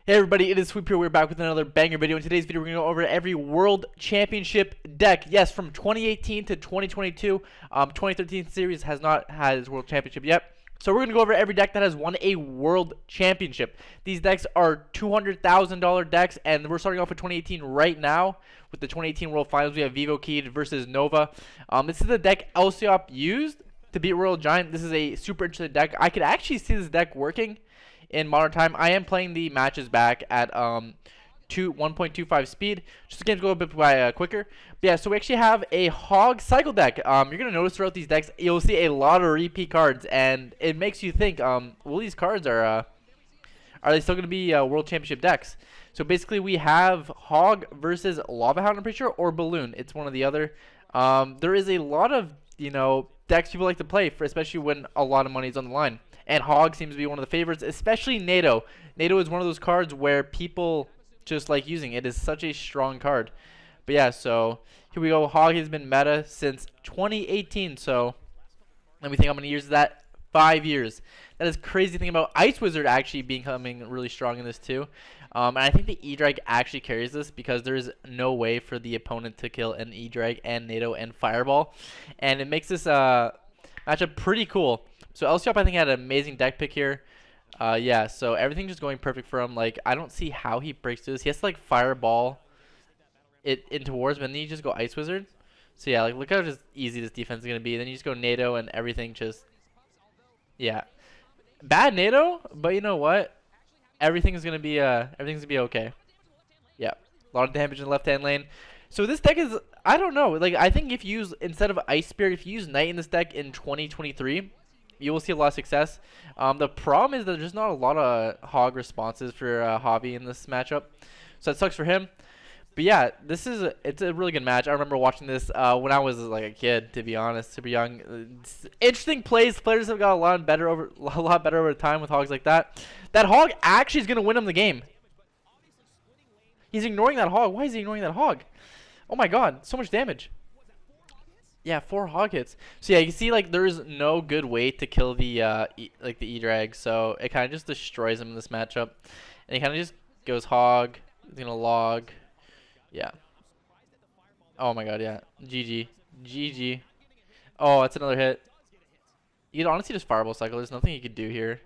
Hey everybody, it is Sweep here. We're back with another banger video. In today's video, we're going to go over every World Championship deck. Yes, from 2018 to 2022. 2013 series has not had its World Championship yet. So we're going to go over every deck that has won a World Championship. These decks are $200,000 decks, and we're starting off with 2018 right now. With the 2018 World Finals, we have Vivo Keyed versus Nova. This is the deck Elsiop used to beat Royal Giant. This is a super interesting deck. I could actually see this deck working in modern time. I am playing the matches back at 1.25 speed, just the games go a bit quicker. But yeah, so we actually have a Hog Cycle deck. You're gonna notice throughout these decks, you'll see a lot of repeat cards, and it makes you think, well, these cards are they still gonna be World Championship decks? So basically, we have Hog versus Lava Hound, I'm pretty sure, or Balloon. It's one or the other. There is a lot of decks people like to play for, especially when a lot of money is on the line. And Hog seems to be one of the favorites, especially NATO. NATO is one of those cards where people just like using. It is such a strong card. But yeah, so here we go. Hog has been meta since 2018. So let me think how many years is that? 5 years. That is crazy to think about. Ice Wizard actually becoming really strong in this too. And I think the E-Drag actually carries this because there is no way for the opponent to kill an E-Drag and NATO and Fireball. And it makes this matchup pretty cool. So Elsiop, I think, had an amazing deck pick here. Yeah, so everything's just going perfect for him. Like, I don't see how he breaks through this. He has to, like, Fireball it into wars, but then you just go Ice Wizard. So, yeah, like, look how just easy this defense is going to be. Then you just go NATO and everything just, yeah. Bad NATO, but you know what? Everything's going to be okay. Yeah, a lot of damage in the left-hand lane. So this deck is, I don't know. Like, I think if you use, instead of Ice Spirit, if you use Knight in this deck in 2023, you will see a lot of success. The problem is that there's not a lot of Hog responses for Javi in this matchup, so it sucks for him. But yeah, it's a really good match. I remember watching this when I was like a kid, to be honest, super young. Interesting plays. Players have got a lot better over time with Hogs like that. That Hog actually is gonna win him the game. He's ignoring that Hog. Why is he ignoring that Hog? Oh my God, so much damage. Yeah, 4 Hog hits. So yeah, you can see like there is no good way to kill the the E-Drag, so it kind of just destroys him in this matchup. And he kind of just goes Hog. He's gonna log. Yeah. Oh my God, yeah. GG. GG. Oh, that's another hit. You can honestly just Fireball Cycle. There's nothing you could do here.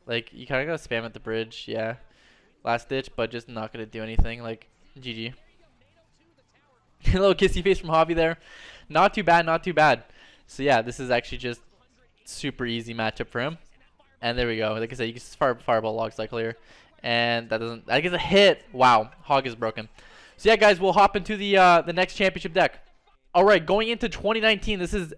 Like, you kind of gotta spam at the bridge. Yeah. Last ditch, but just not gonna do anything. Like, GG. A little kissy face from Javi there. Not too bad, not too bad. So yeah, this is actually just super easy matchup for him. And there we go. Like I said, you can just Fireball Log Cycle here. And that gets a hit. Wow, Hog is broken. So yeah, guys, we'll hop into the next championship deck. All right, going into 2019, this is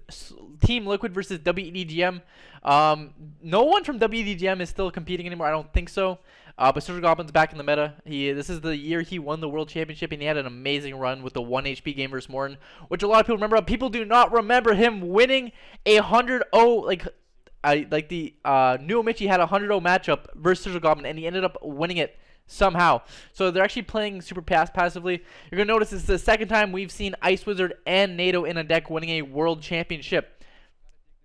Team Liquid versus WEDGM. No one from WEDGM is still competing anymore. I don't think so. But Surgical Goblin's back in the meta. This is the year he won the World Championship, and he had an amazing run with the 1 HP game versus Morton, which a lot of people remember. People do not remember him winning a 100-0, like the New Michi had a 100-0 matchup versus Surgical Goblin, and he ended up winning it somehow. So they're actually playing super passively. You're going to notice this is the second time we've seen Ice Wizard and NATO in a deck winning a World Championship.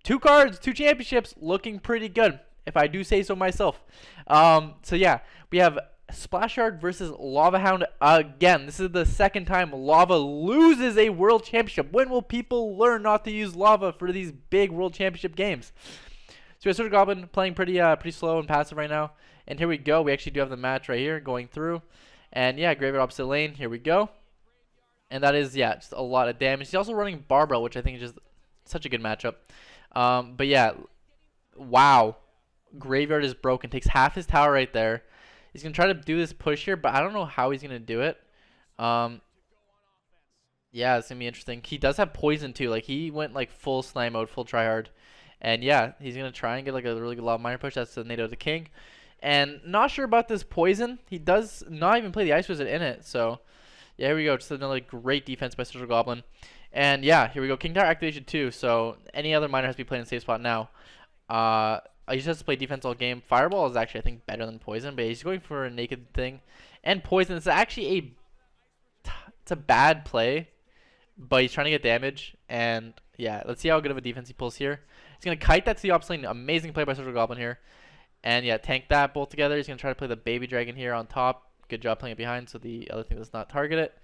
2 cards, 2 championships, looking pretty good, if I do say so myself. So yeah, we have Splash Yard versus Lava Hound again. This is the second time Lava loses a World Championship. When will people learn not to use Lava for these big World Championship games? So we have Surgical Goblin playing pretty slow and passive right now. And here we go. We actually do have the match right here going through. And yeah, Graveyard opposite lane. Here we go. And that is, yeah, just a lot of damage. He's also running Barbara, which I think is just such a good matchup. But yeah, wow. Graveyard is broken. Takes half his tower right there. He's going to try to do this push here, but I don't know how he's going to do it. Yeah, it's going to be interesting. He does have poison too. Like, he went like full slime mode, full tryhard. And yeah, he's going to try and get like a really good minor push. That's the NATO to King. And not sure about this poison. He does not even play the Ice Wizard in it. So yeah, here we go. Just another great defense by Surgical Goblin. And yeah, here we go. King Tower activation too. So any other miner has to be playing in the safe spot now. I just have to play defense all game. Fireball is actually, I think, better than poison, but he's going for a naked thing. And poison is actually it's a bad play, but he's trying to get damage. And yeah, let's see how good of a defense he pulls here. He's going to kite that to the opposite lane. Amazing play by Surgical Goblin here. And yeah, tank that both together. He's going to try to play the baby dragon here on top. Good job playing it behind so the other thing does not target it.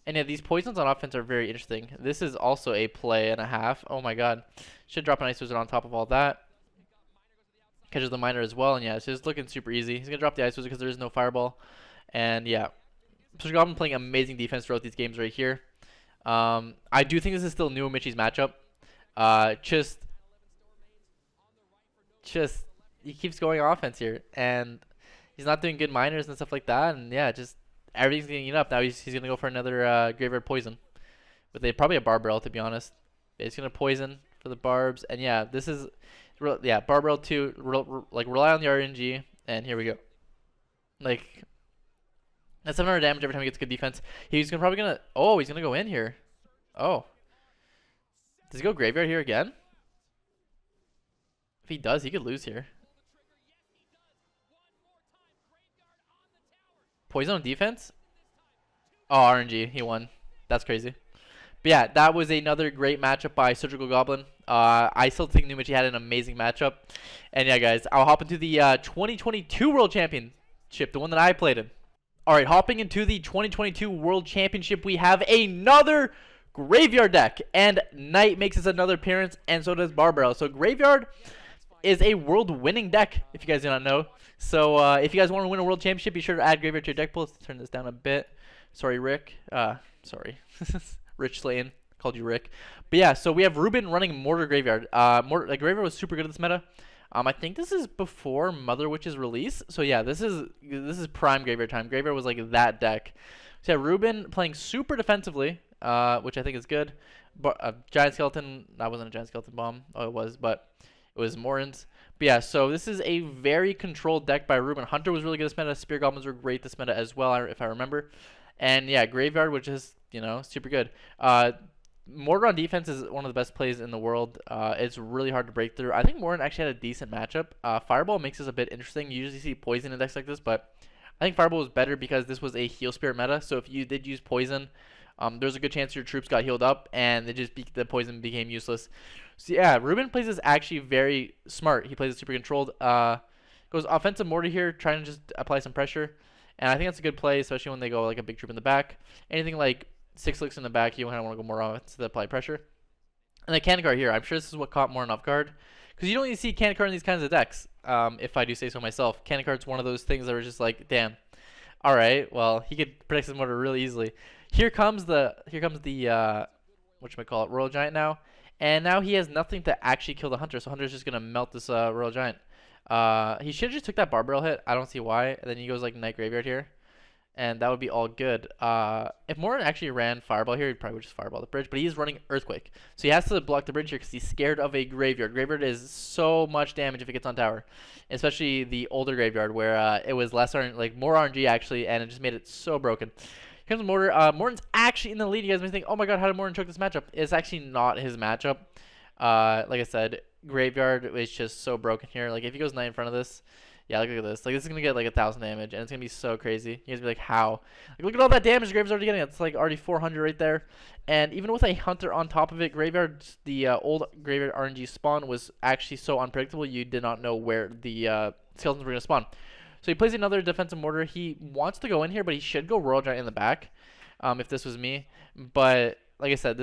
And yeah, these poisons on offense are very interesting. This is also a play and a half. Oh my god. Should drop an Ice Wizard on top of all that. Catches the miner as well. And yeah, it's just looking super easy. He's going to drop the Ice Wizard because there is no fireball. And yeah, Mr. Goblin playing amazing defense throughout these games right here. I do think this is still new Michi's matchup. Just he keeps going offense here, and he's not doing good miners and stuff like that. And yeah, just everything's getting eaten up. Now he's gonna go for another graveyard poison with probably a barbell, to be honest. He's gonna poison for the barbs, and yeah, this is barbell 2, like rely on the RNG, and here we go. Like that's 700 damage every time he gets good defense. He's probably gonna he's gonna go in here. Oh, does he go graveyard here again? If he does, he could lose here. Poison on defense? Oh, RNG. He won. That's crazy. But yeah, that was another great matchup by Surgical Goblin. I still think New Michi had an amazing matchup. And yeah, guys, I'll hop into the 2022 World Championship, the one that I played in. Alright, hopping into the 2022 World Championship, we have another Graveyard deck. And Knight makes his another appearance, and so does Barbell. So Graveyard is a world-winning deck, if you guys do not know. So if you guys want to win a world championship, be sure to add Graveyard to your deck pool. Let's turn this down a bit. Sorry, Rick. Sorry. Rich Slayton. Called you Rick. But yeah, so we have Ruben running Mortar Graveyard. Graveyard was super good at this meta. I think this is before Mother Witch's release. So yeah, this is prime Graveyard time. Graveyard was like that deck. So yeah, Ruben playing super defensively, which I think is good. But Giant Skeleton, that wasn't a Giant Skeleton bomb. Oh, it was, but it was Morin's. But yeah, so this is a very controlled deck by Ruben. Hunter was really good this meta. Spear Goblins were great this meta as well, if I remember. And yeah, Graveyard, which is, super good. Mortar on defense is one of the best plays in the world. It's really hard to break through. I think Morin actually had a decent matchup. Fireball makes this a bit interesting. You usually see Poison in decks like this, but I think Fireball was better because this was a Heal Spirit meta. So if you did use Poison, there's a good chance your troops got healed up, and the Poison became useless. So yeah, Ruben plays this actually very smart. He plays it super controlled. Goes offensive Mortar here, trying to just apply some pressure. And I think that's a good play, especially when they go like a big troop in the back. Anything like 6 licks in the back, you kind of want to go more offensive to apply pressure. And the cannon card here, I'm sure this is what caught Morin off guard. Because you don't even see cannon card in these kinds of decks, if I do say so myself. Cannon card's one of those things that were just like, damn. Alright, well, he could protect his Mortar really easily. Here comes the whatchamacallit, Royal Giant now. And now he has nothing to actually kill the Hunter, so Hunter's just going to melt this Royal Giant. He should have just took that Barbell hit. I don't see why. And then he goes like Night Graveyard here. And that would be all good. If Morin actually ran Fireball here, he'd probably just Fireball the bridge. But he's running Earthquake. So he has to block the bridge here because he's scared of a Graveyard. Graveyard is so much damage if it gets on tower. Especially the older Graveyard where it was more RNG actually. And it just made it so broken. Here comes Mortar. Morton's actually in the lead. You guys may think, oh my god, how did Morton choke this matchup? It's actually not his matchup. Like I said, Graveyard is just so broken here. Like if he goes Knight in front of this, yeah, look at this. Like this is gonna get like 1,000 damage, and it's gonna be so crazy. You guys be like, how? Like look at all that damage Graveyard's already getting. It's like already 400 right there. And even with a Hunter on top of it, Graveyard, the old Graveyard RNG spawn was actually so unpredictable. You did not know where the skeletons were gonna spawn. So he plays another defensive Mortar. He wants to go in here, but he should go Royal Giant in the back, if this was me. But like I said,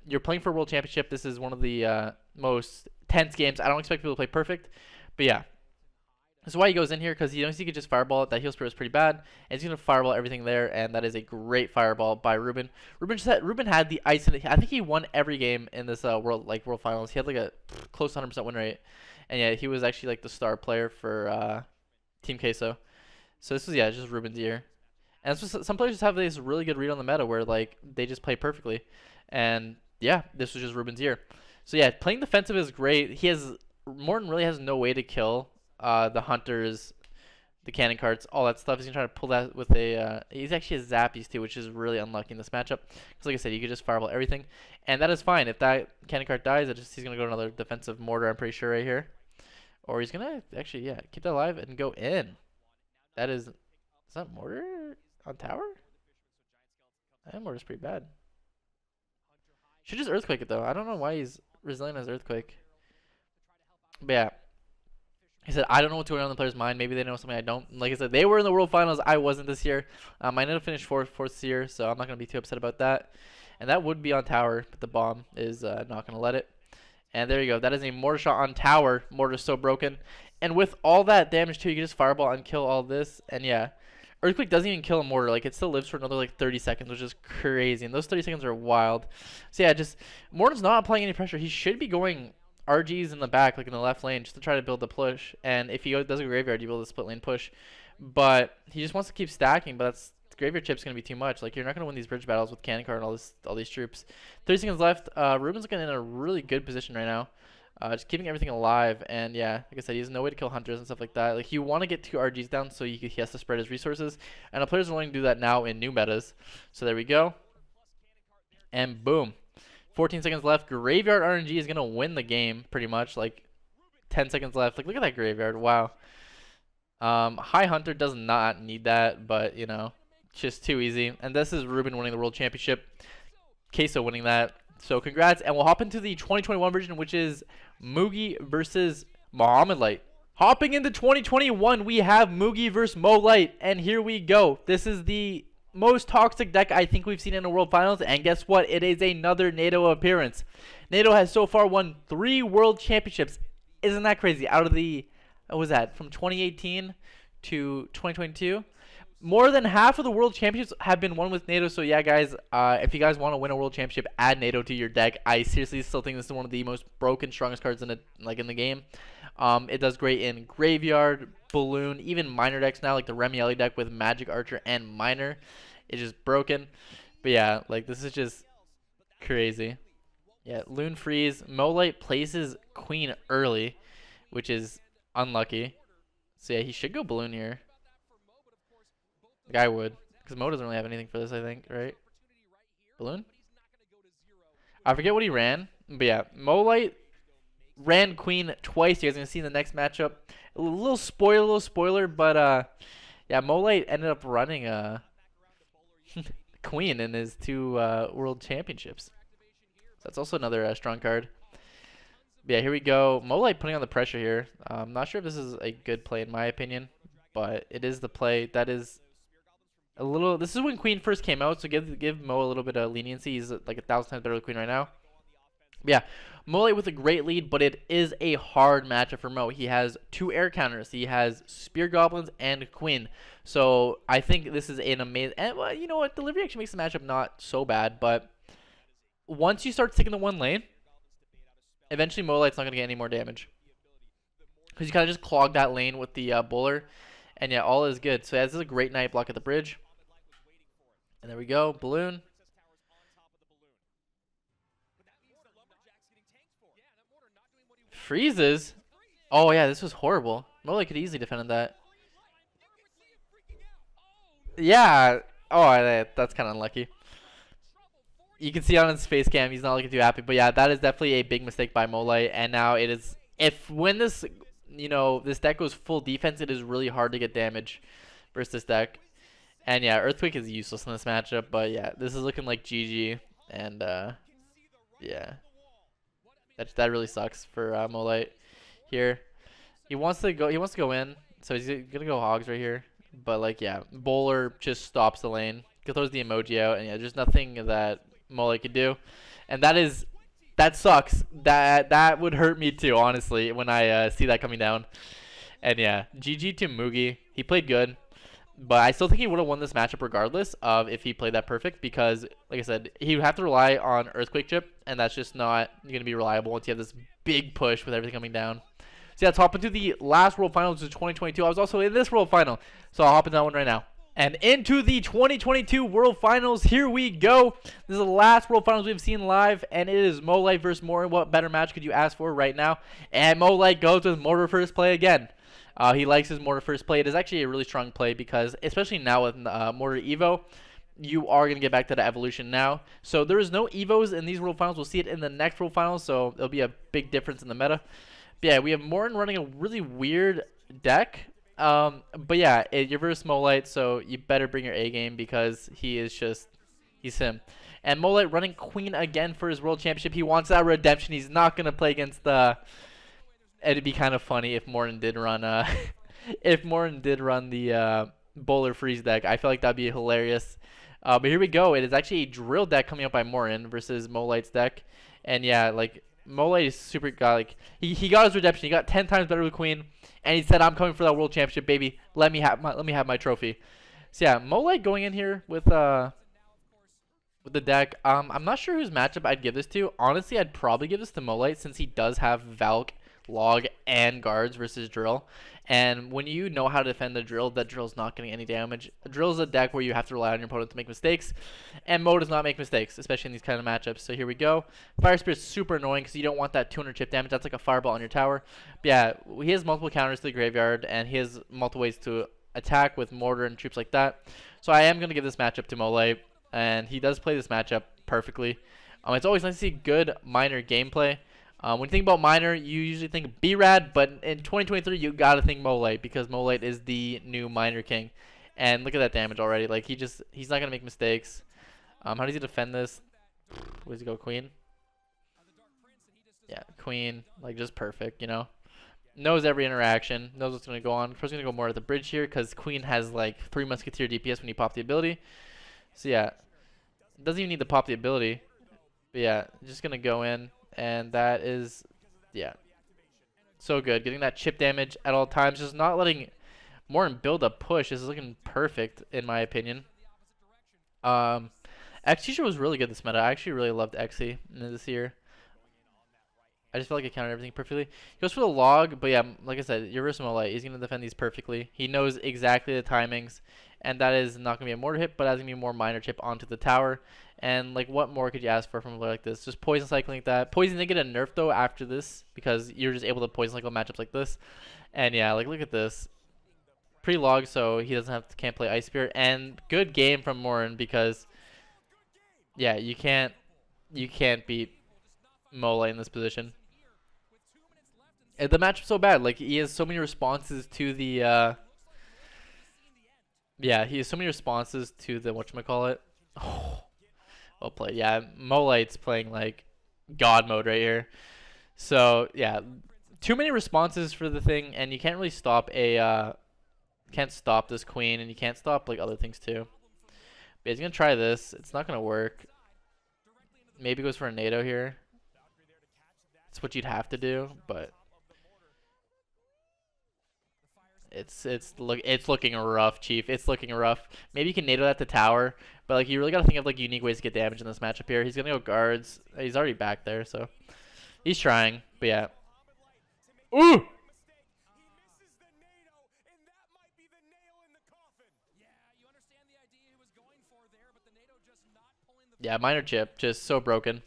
you're playing for a World Championship. This is one of the most tense games. I don't expect people to play perfect, but yeah. This is why he goes in here, because he knows he could just Fireball it. That Heal Spirit is pretty bad, and he's going to Fireball everything there, and that is a great Fireball by Ruben. Ruben had the ice, and I think he won every game in this World Finals. He had like a close to 100% win rate, and yeah, he was actually like the star player for Team Queso. So this was just Ruben's year. And some players just have this really good read on the meta where like they just play perfectly. And yeah, this was just Ruben's year. So yeah, playing defensive is great. Morton really has no way to kill the Hunters, the cannon carts, all that stuff. He's gonna try to pull that with he's actually has Zappies too, which is really unlucky in this matchup. Because like I said, you could just Fireball everything. And that is fine. If that cannon cart dies, he's gonna go to another defensive Mortar, I'm pretty sure, right here. Or he's gonna actually, keep that alive and go in. Is that Mortar on tower? That Mortar's pretty bad. Should just Earthquake it though. I don't know why he's resilient as Earthquake. But yeah. He said, I don't know what's going on in the player's mind. Maybe they know something I don't. Like I said, they were in the World Finals. I wasn't this year. I ended up finished fourth this year, so I'm not going to be too upset about that. And that would be on tower, but the bomb is not going to let it. And there you go. That is a mortar shot on tower. Mortar's so broken. And with all that damage too, you can just fireball and kill all this. And yeah, Earthquake doesn't even kill a mortar. Like, it still lives for another like 30 seconds, which is crazy. And those 30 seconds are wild. So yeah, just Mortar's not applying any pressure. He should be going RGs in the back, like in the left lane, just to try to build the push. And if he does a graveyard, you build a split lane push. But he just wants to keep stacking. But that's graveyard chip's gonna be too much. Like, you're not gonna win these bridge battles with cannon card and all these troops. 30 seconds left. Ruben's looking in a really good position right now. Just keeping everything alive, and yeah, like I said, he has no way to kill hunters and stuff like that. Like, you want to get 2 RGs down so he has to spread his resources, and the players are willing to do that now in new metas. So there we go, and boom, 14 seconds left. Graveyard RNG is gonna win the game pretty much. Like, 10 seconds left. Like, look at that graveyard. Wow. High Hunter does not need that, but you know, it's just too easy. And this is Ruben winning the World Championship. Queso winning that. So congrats, and we'll hop into the 2021 version, which is Mugi versus Muhammad Light. Hopping into 2021, we have Mugi versus Mo Light, and here we go. This is the most toxic deck I think we've seen in the World Finals, and guess what? It is another NATO appearance. NATO has so far won 3 World Championships. Isn't that crazy? Out of the, what was that, from 2018 to 2022? More than half of the World Championships have been won with NATO. So yeah, guys, if you guys want to win a World Championship, add NATO to your deck. I seriously still think this is one of the most broken, strongest cards in the game. It does great in Graveyard, Balloon, even Miner decks now, like the Remieli deck with Magic Archer and Miner. It's just broken. But yeah, like, this is just crazy. Yeah, Loon Freeze. Molite places Queen early, which is unlucky. So yeah, he should go Balloon here. Like, I would, because Mo doesn't really have anything for this, I think, right? Balloon? I forget what he ran, but yeah, Molite ran Queen twice. You guys are going to see in the next matchup. A little spoiler, but yeah, Molite ended up running Queen in his 2 World Championships. So that's also another strong card. But yeah, here we go. Molite putting on the pressure here. I'm not sure if this is a good play in my opinion, but it is the play that is a little. This is when Queen first came out, so give Mo a little bit of leniency. He's like 1,000 times better with Queen right now. But yeah, Molite with a great lead, but it is a hard matchup for Mo. He has 2 air counters. He has Spear Goblins and Queen. So I think this is an amazing. And well, you know what? Delivery actually makes the matchup not so bad, but once you start sticking to one lane, eventually Molite's not gonna get any more damage because you kind of just clog that lane with the bowler, and yeah, all is good. So yeah, this is a great night block at the bridge. And there we go, Balloon. Freezes? Oh yeah, this was horrible. Molite could easily defend that. Yeah. Oh, that's kind of unlucky. You can see on his face cam, he's not looking too happy. But yeah, that is definitely a big mistake by Molite. And now it is, when this, you know, this deck goes full defense, it is really hard to get damage versus this deck. And yeah, Earthquake is useless in this matchup, but yeah, this is looking like GG, and yeah, that really sucks for Molite here. He wants to go in, so he's gonna go Hogs right here. But like, yeah, Bowler just stops the lane, throws the emoji out, and yeah, there's nothing that Molite could do, and that sucks. That would hurt me too, honestly, when I see that coming down. And yeah, GG to Mugi. He played good. But I still think he would have won this matchup regardless of if he played that perfect, because, like I said, he would have to rely on Earthquake Chip, and that's just not going to be reliable once you have this big push with everything coming down. So yeah, let's hop into the last World Finals of 2022. I was also in this World Final, so I'll hop into that one right now. And into the 2022 World Finals, here we go. This is the last World Finals we've seen live, and it is Molite versus Mortar. What better match could you ask for right now? And Molite goes with Mortar first play again. He likes his Mortar first play. It is actually a really strong play because, especially now with Mortar Evo, you are going to get back to the evolution now. So there is no Evos in these World Finals. We'll see it in the next World Finals, so there'll be a big difference in the meta. But yeah, we have Morton running a really weird deck. But yeah, you're versus Molite, so you better bring your A game because he's him. And Molite running Queen again for his World Championship. He wants that redemption. He's not going to play against the... it'd be kind of funny if Morton did run if Morton did run the bowler freeze deck. I feel like that'd be hilarious. But here we go. It is actually a drill deck coming up by Morton versus Molite's deck. And yeah, like Molite is super got like he got his redemption. He got 10 times better with Queen, and he said, "I'm coming for that World Championship, baby. Let me have my trophy." So yeah, Molite going in here with the deck. I'm not sure whose matchup I'd give this to. Honestly, I'd probably give this to Molite since he does have Valk, Log, and guards versus Drill. And when you know how to defend the Drill, that Drill's not getting any damage. Drill's a deck where you have to rely on your opponent to make mistakes, and Mo does not make mistakes, especially in these kind of matchups. So here we go. Fire Spirit's super annoying because you don't want that 200 chip damage. That's like a fireball on your tower. But yeah, he has multiple counters to the graveyard, and he has multiple ways to attack with mortar and troops like that. So I am going to give this matchup to Molite, and he does play this matchup perfectly. It's always nice to see good minor gameplay. When you think about minor, you usually think B-Rad, but in 2023, you gotta think Molite because Molite is the new minor king. And look at that damage already. Like he's not gonna make mistakes. How does he defend this? Where does he go, Queen? Yeah, Queen, like just perfect, you know. Knows every interaction, knows what's gonna go on. First, gonna go more at the bridge here because Queen has like 3 Musketeer DPS when you pop the ability. So yeah, doesn't even need to pop the ability. But yeah, just gonna go in. And that is, yeah, so good. Getting that chip damage at all times. Just not letting Morton build a push. This is looking perfect, in my opinion. Xyzha was really good this meta. I actually really loved Xy this year. I just feel like it countered everything perfectly. He goes for the log, but yeah, like I said, your versus Molite, he's going to defend these perfectly. He knows exactly the timings, and that is not going to be a mortar hit, but that's going to be more minor chip onto the tower. And like, what more could you ask for from a player like this? Just poison cycling like that. Poison did get a nerf though after this because you're just able to poison cycle matchups like this. And yeah, like look at this. Pre-log, so he can't play Ice Spear. And good game from Morton because yeah, you can't beat Molite in this position. And the matchup's so bad. Like he has so many responses to the yeah, he has so many responses to the whatchamacallit. Oh, well played. Yeah, Molite's playing like God mode right here. So yeah, too many responses for the thing, and you can't really stop can't stop this Queen, and you can't stop like other things too. But he's gonna try this. It's not gonna work. Maybe goes for a NATO here. It's what you'd have to do, but it's looking rough, Chief. It's looking rough. Maybe you can NATO that to tower, but like you really gotta think of like unique ways to get damage in this matchup here. He's gonna go guards. He's already back there, so he's trying. But yeah. Ooh! Yeah, minor chip, just so broken.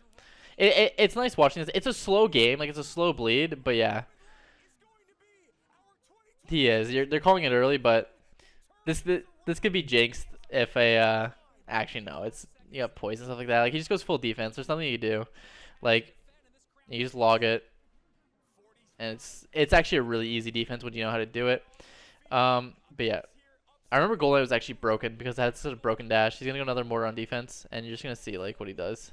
It's nice watching this. It's a slow game, like it's a slow bleed, but yeah. He is. They're calling it early, but this could be jinxed if a actually no, it's you got poison stuff like that. Like he just goes full defense. There's nothing you do. Like you just log it, and it's actually a really easy defense when you know how to do it. But yeah, I remember Golden was actually broken because it had such a broken dash. He's gonna go another mortar on defense, and you're just gonna see like what he does.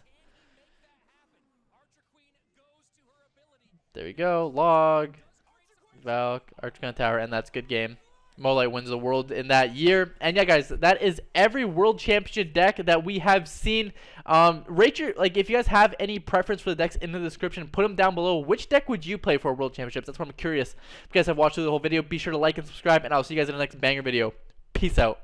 There we go. Log. Valk, Archicon Tower, and that's good game. Molite wins the world in that year. And yeah, guys, that is every World Championship deck that we have seen. Rate your, like, if you guys have any preference for the decks in the description, put them down below. Which deck would you play for World Championships? That's what I'm curious. If you guys have watched through the whole video, be sure to like and subscribe, and I'll see you guys in the next banger video. Peace out.